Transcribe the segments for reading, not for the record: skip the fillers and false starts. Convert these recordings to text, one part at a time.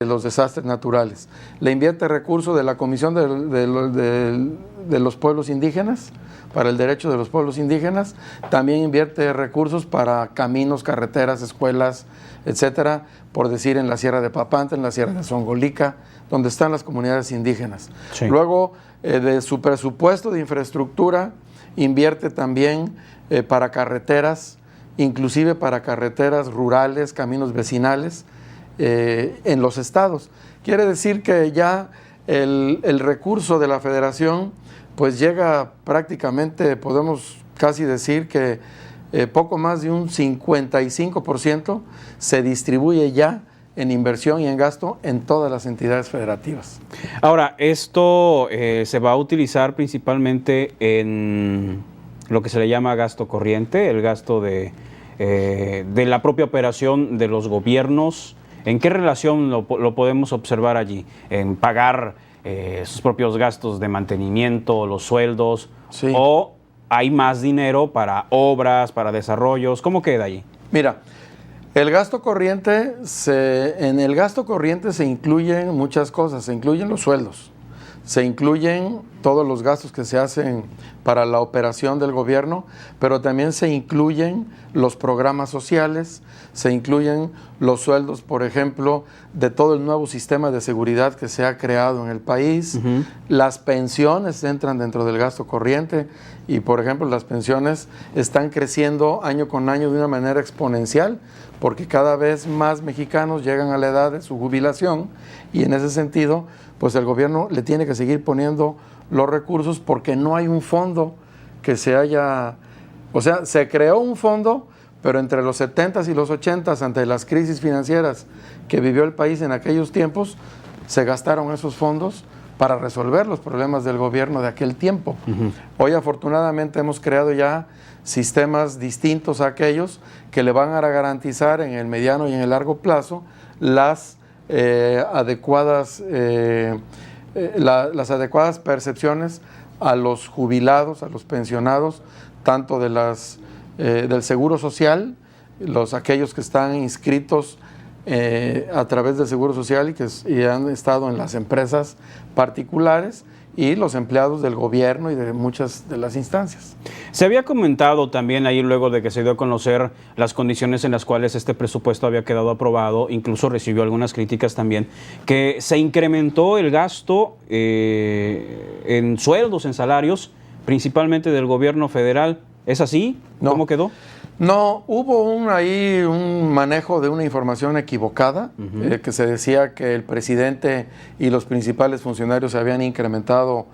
los desastres naturales. Le invierte recursos de la Comisión de los Pueblos Indígenas, para el derecho de los pueblos indígenas. También invierte recursos para caminos, carreteras, escuelas, etcétera, por decir en la Sierra de Papantla, en la Sierra de Zongolica, donde están las comunidades indígenas. Sí. Luego, de su presupuesto de infraestructura, invierte también para carreteras, inclusive para carreteras rurales, caminos vecinales, en los estados. Quiere decir que ya el recurso de la federación pues llega prácticamente, podemos casi decir que poco más de un 55% se distribuye ya en inversión y en gasto en todas las entidades federativas. Ahora, esto se va a utilizar principalmente en lo que se le llama gasto corriente, el gasto de la propia operación de los gobiernos. ¿En qué relación lo podemos observar allí? ¿En pagar sus propios gastos de mantenimiento, los sueldos? Sí. ¿O hay más dinero para obras, para desarrollos? ¿Cómo queda allí? Mira, en el gasto corriente se incluyen muchas cosas. Se incluyen los sueldos, se incluyen todos los gastos que se hacen para la operación del gobierno, pero también se incluyen los programas sociales, se incluyen los sueldos, por ejemplo, de todo el nuevo sistema de seguridad que se ha creado en el país. Las pensiones entran dentro del gasto corriente y, por ejemplo, las pensiones están creciendo año con año de una manera exponencial, porque cada vez más mexicanos llegan a la edad de su jubilación y en ese sentido, pues el gobierno le tiene que seguir poniendo los recursos porque no hay un fondo que se haya... O sea, se creó un fondo, pero entre los 70s y los 80s, ante las crisis financieras que vivió el país en aquellos tiempos, se gastaron esos fondos para resolver los problemas del gobierno de aquel tiempo. Hoy, afortunadamente, hemos creado ya sistemas distintos a aquellos que le van a garantizar en el mediano y en el largo plazo las adecuadas percepciones a los jubilados, a los pensionados, tanto de del Seguro Social, aquellos que están inscritos a través del Seguro Social y han estado en las empresas particulares, y los empleados del gobierno y de muchas de las instancias. Se había comentado también ahí, luego de que se dio a conocer las condiciones en las cuales este presupuesto había quedado aprobado, incluso recibió algunas críticas también, que se incrementó el gasto en sueldos, en salarios, principalmente del gobierno federal. ¿Es así? No. ¿Cómo quedó? No, hubo un manejo de una información equivocada, que se decía que el presidente y los principales funcionarios habían incrementado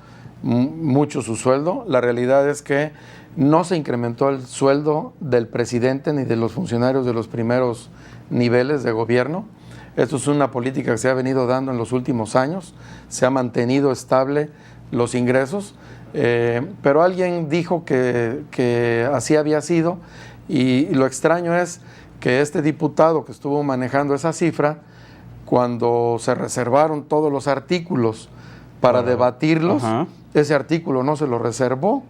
mucho su sueldo. La realidad es que no se incrementó el sueldo del presidente ni de los funcionarios de los primeros niveles de gobierno. Esto es una política que se ha venido dando en los últimos años, se ha mantenido estable los ingresos, pero alguien dijo que así había sido. Y lo extraño es que este diputado que estuvo manejando esa cifra, cuando se reservaron todos los artículos para debatirlos, ese artículo no se lo reservó,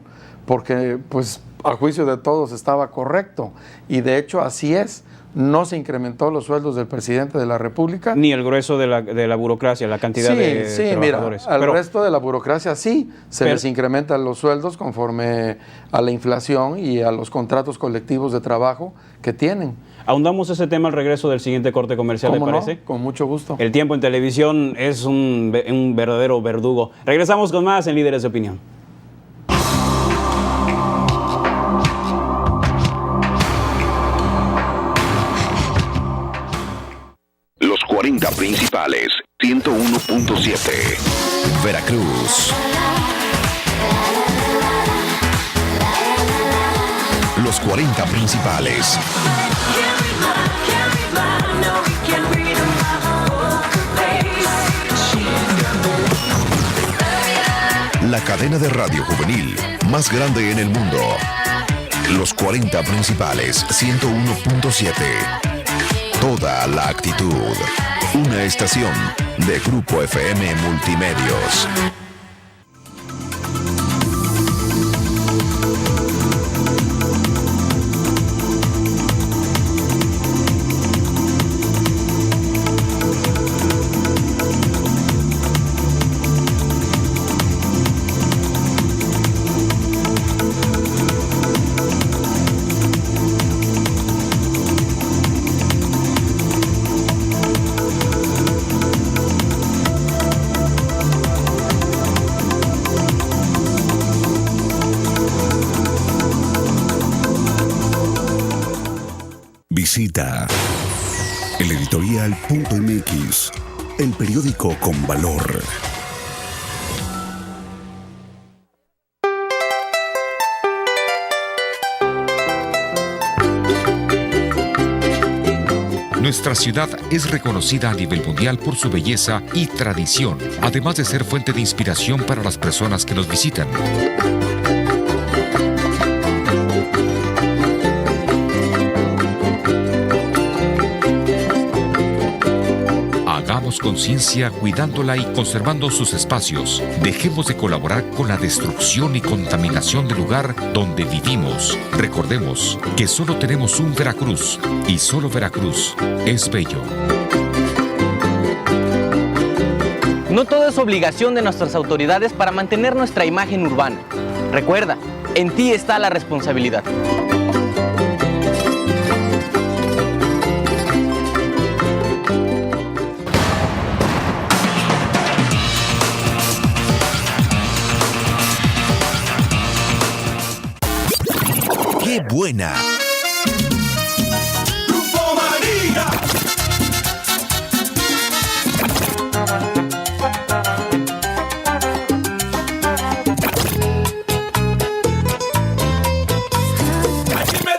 porque pues a juicio de todos estaba correcto, y de hecho así es. No se incrementó los sueldos del presidente de la República. Ni el grueso de la burocracia, la cantidad de trabajadores. Mira, al resto de la burocracia sí, les incrementan los sueldos conforme a la inflación y a los contratos colectivos de trabajo que tienen. Ahondamos ese tema al regreso del siguiente corte comercial, ¿le parece? No? Con mucho gusto. El tiempo en televisión es un verdadero verdugo. Regresamos con más en Líderes de Opinión. Los 40 principales, 101.7. Veracruz. Los 40 principales. La cadena de radio juvenil más grande en el mundo. Los 40 principales, 101.7. Toda la actitud. Una estación de Grupo FM Multimedios. Visita eleditorial.mx, el periódico con valor. Nuestra ciudad es reconocida a nivel mundial por su belleza y tradición, además de ser fuente de inspiración para las personas que nos visitan. Hagamos conciencia cuidándola y conservando sus espacios. Dejemos de colaborar con la destrucción y contaminación del lugar donde vivimos. Recordemos que solo tenemos un Veracruz y solo Veracruz es bello. No todo es obligación de nuestras autoridades para mantener nuestra imagen urbana. Recuerda, en ti está la responsabilidad. ¡Qué buena! Grupo Marina.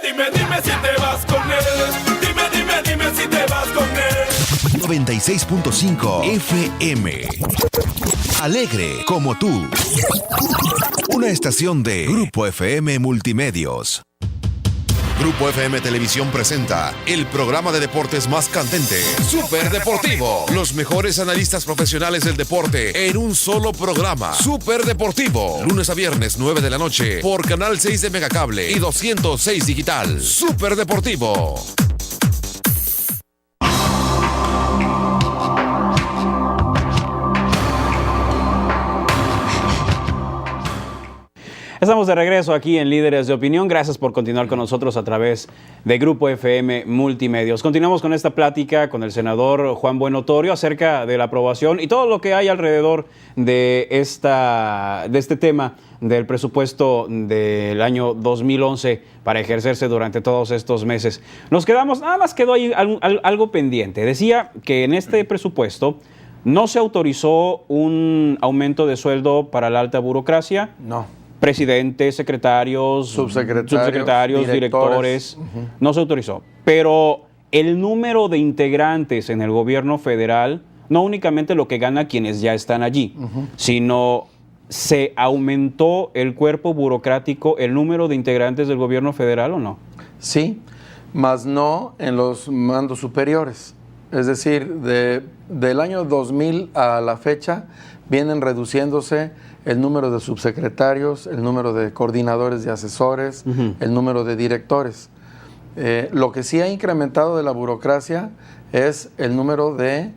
Dime si te vas con él. Dime si te vas con él. 96.5 FM. Alegre como tú. Una estación de Grupo FM Multimedios. Grupo FM Televisión presenta el programa de deportes más candente, Super Deportivo. Los mejores analistas profesionales del deporte en un solo programa. Super Deportivo. Lunes a viernes, 9 de la noche, por Canal 6 de Megacable y 206 Digital. Super Deportivo. Estamos de regreso aquí en Líderes de Opinión. Gracias por continuar con nosotros a través de Grupo FM Multimedios. Continuamos con esta plática con el senador Juan Buenotorio acerca de la aprobación y todo lo que hay alrededor de este tema del presupuesto del año 2011 para ejercerse durante todos estos meses. Nos quedamos, nada más quedó ahí algo pendiente. Decía que en este presupuesto no se autorizó un aumento de sueldo para la alta burocracia. No. Presidentes, secretarios, subsecretarios, directores, no se autorizó. Pero el número de integrantes en el gobierno federal, no únicamente lo que gana quienes ya están allí, sino se aumentó el cuerpo burocrático, el número de integrantes del gobierno federal, ¿o no? Sí, mas no en los mandos superiores. Es decir, del año 2000 a la fecha vienen reduciéndose el número de subsecretarios, el número de coordinadores de asesores, el número de directores. Lo que sí ha incrementado de la burocracia es el número de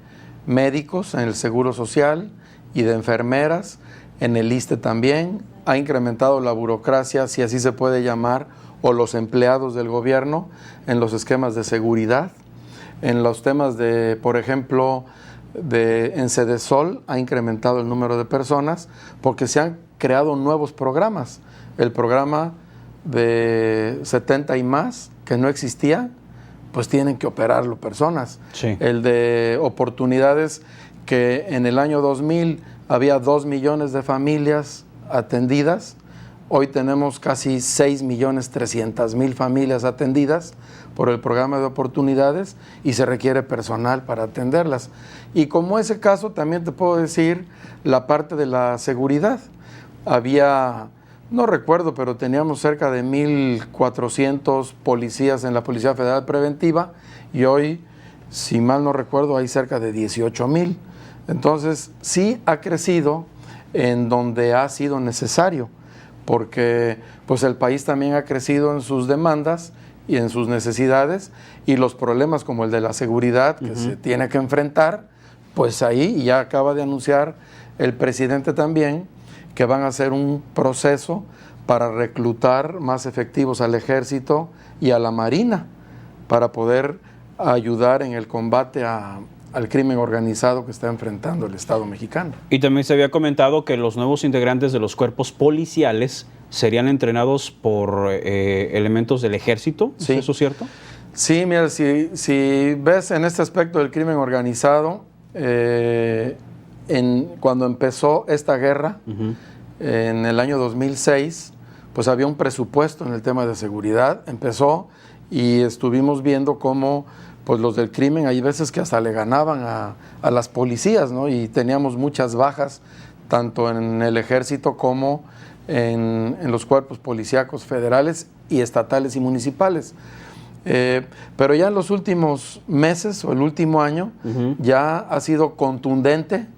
médicos en el Seguro Social y de enfermeras, en el ISSSTE también. Ha incrementado la burocracia, si así se puede llamar, o los empleados del gobierno en los esquemas de seguridad, en los temas de, por ejemplo, en Sedesol ha incrementado el número de personas porque se han creado nuevos programas. El programa de 70 y más, que no existía, pues tienen que operarlo personas. Sí. El de oportunidades, que en el año 2000 había 2 millones de familias atendidas, hoy tenemos casi 6.300.000 familias atendidas por el programa de oportunidades y se requiere personal para atenderlas. Y como ese caso, también te puedo decir la parte de la seguridad. Había, no recuerdo, pero teníamos cerca de 1.400 policías en la Policía Federal Preventiva y hoy, si mal no recuerdo, hay cerca de 18,000. Entonces, sí ha crecido en donde ha sido necesario, porque pues el país también ha crecido en sus demandas y en sus necesidades, y los problemas como el de la seguridad que se tiene que enfrentar, pues ahí ya acaba de anunciar el presidente también que van a hacer un proceso para reclutar más efectivos al ejército y a la marina para poder ayudar en el combate al crimen organizado que está enfrentando el Estado mexicano. Y también se había comentado que los nuevos integrantes de los cuerpos policiales serían entrenados por elementos del ejército. ¿Es eso cierto? Sí, mira, si ves en este aspecto del crimen organizado, cuando empezó esta guerra, en el año 2006, pues había un presupuesto en el tema de seguridad, empezó y estuvimos viendo cómo pues los del crimen hay veces que hasta le ganaban a las policías, ¿no? Y teníamos muchas bajas, tanto en el ejército como en los cuerpos policíacos federales y estatales y municipales. Pero ya en los últimos meses o el último año ya ha sido contundente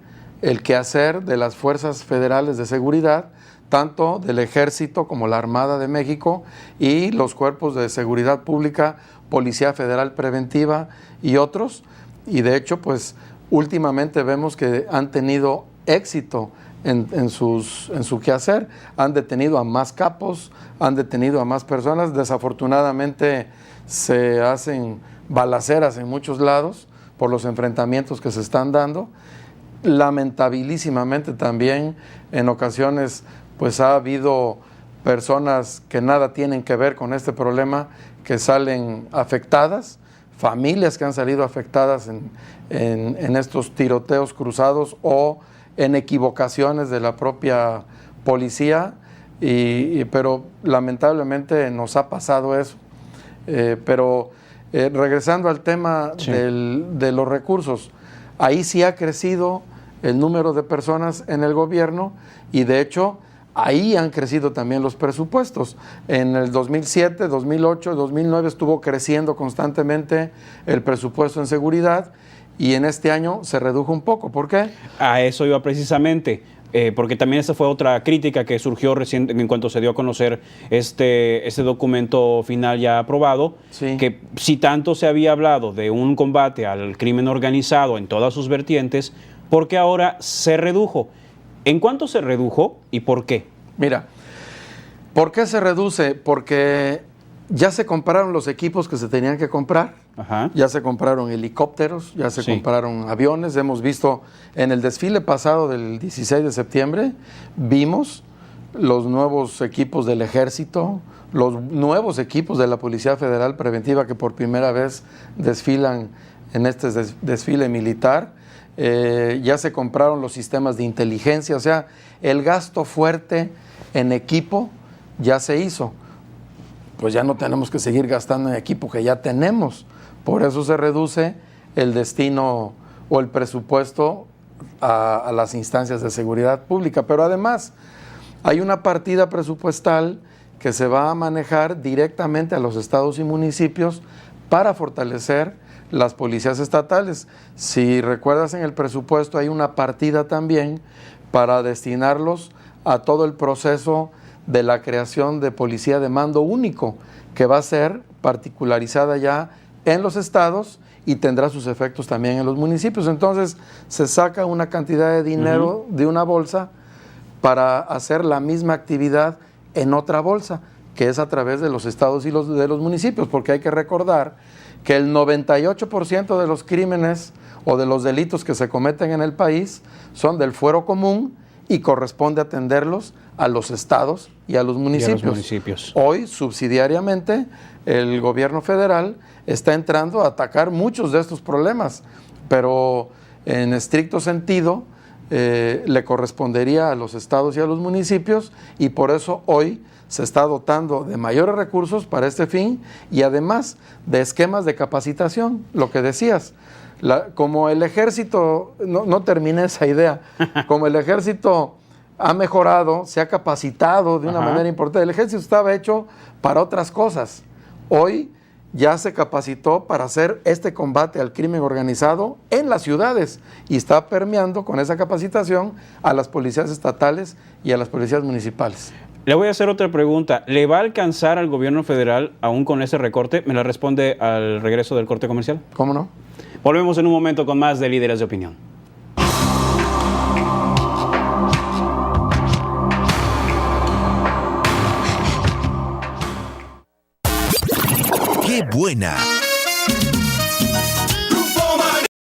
el quehacer de las fuerzas federales de seguridad, tanto del Ejército como la Armada de México y los cuerpos de seguridad pública, Policía Federal Preventiva y otros. Y de hecho, pues últimamente vemos que han tenido éxito en su quehacer, han detenido a más capos, han detenido a más personas. Desafortunadamente se hacen balaceras en muchos lados por los enfrentamientos que se están dando. Lamentabilísimamente también en ocasiones pues ha habido personas que nada tienen que ver con este problema que salen afectadas, familias que han salido afectadas en estos tiroteos cruzados o en equivocaciones de la propia policía, pero lamentablemente nos ha pasado eso. Pero regresando al tema de los recursos, ahí sí ha crecido el número de personas en el gobierno y de hecho ahí han crecido también los presupuestos. En el 2007, 2008, 2009 estuvo creciendo constantemente el presupuesto en seguridad y en este año se redujo un poco. ¿Por qué? A eso iba precisamente. Porque también esa fue otra crítica que surgió recién en cuanto se dio a conocer este documento final ya aprobado, que si tanto se había hablado de un combate al crimen organizado en todas sus vertientes, ¿por qué ahora se redujo? ¿En cuánto se redujo y por qué? Mira, ¿por qué se reduce? Porque ya se compraron los equipos que se tenían que comprar. Ya se compraron helicópteros, ya se compraron aviones. Hemos visto en el desfile pasado del 16 de septiembre, vimos los nuevos equipos del Ejército, los nuevos equipos de la Policía Federal Preventiva que por primera vez desfilan en este desfile militar. Ya se compraron los sistemas de inteligencia, o sea, el gasto fuerte en equipo ya se hizo. Pues ya no tenemos que seguir gastando en equipo que ya tenemos. Por eso se reduce el destino o el presupuesto a las instancias de seguridad pública. Pero además hay una partida presupuestal que se va a manejar directamente a los estados y municipios para fortalecer las policías estatales. Si recuerdas, en el presupuesto hay una partida también para destinarlos a todo el proceso de la creación de policía de mando único, que va a ser particularizada ya en los estados y tendrá sus efectos también en los municipios. Entonces se saca una cantidad de dinero de una bolsa para hacer la misma actividad en otra bolsa, que es a través de los estados y de los municipios, porque hay que recordar que el 98% de los crímenes o de los delitos que se cometen en el país son del fuero común y corresponde atenderlos a los estados y a los municipios. Hoy, subsidiariamente, el gobierno federal está entrando a atacar muchos de estos problemas, pero en estricto sentido le correspondería a los estados y a los municipios, y por eso hoy se está dotando de mayores recursos para este fin y además de esquemas de capacitación, lo que decías. Como el ejército, no terminé esa idea, como el ejército ha mejorado, se ha capacitado de una manera importante. El ejército estaba hecho para otras cosas. Hoy ya se capacitó para hacer este combate al crimen organizado en las ciudades y está permeando con esa capacitación a las policías estatales y a las policías municipales. Le voy a hacer otra pregunta. ¿Le va a alcanzar al gobierno federal aún con ese recorte? Me la responde al regreso del corte comercial. ¿Cómo no? Volvemos en un momento con más de Líderes de Opinión. ¡Qué buena!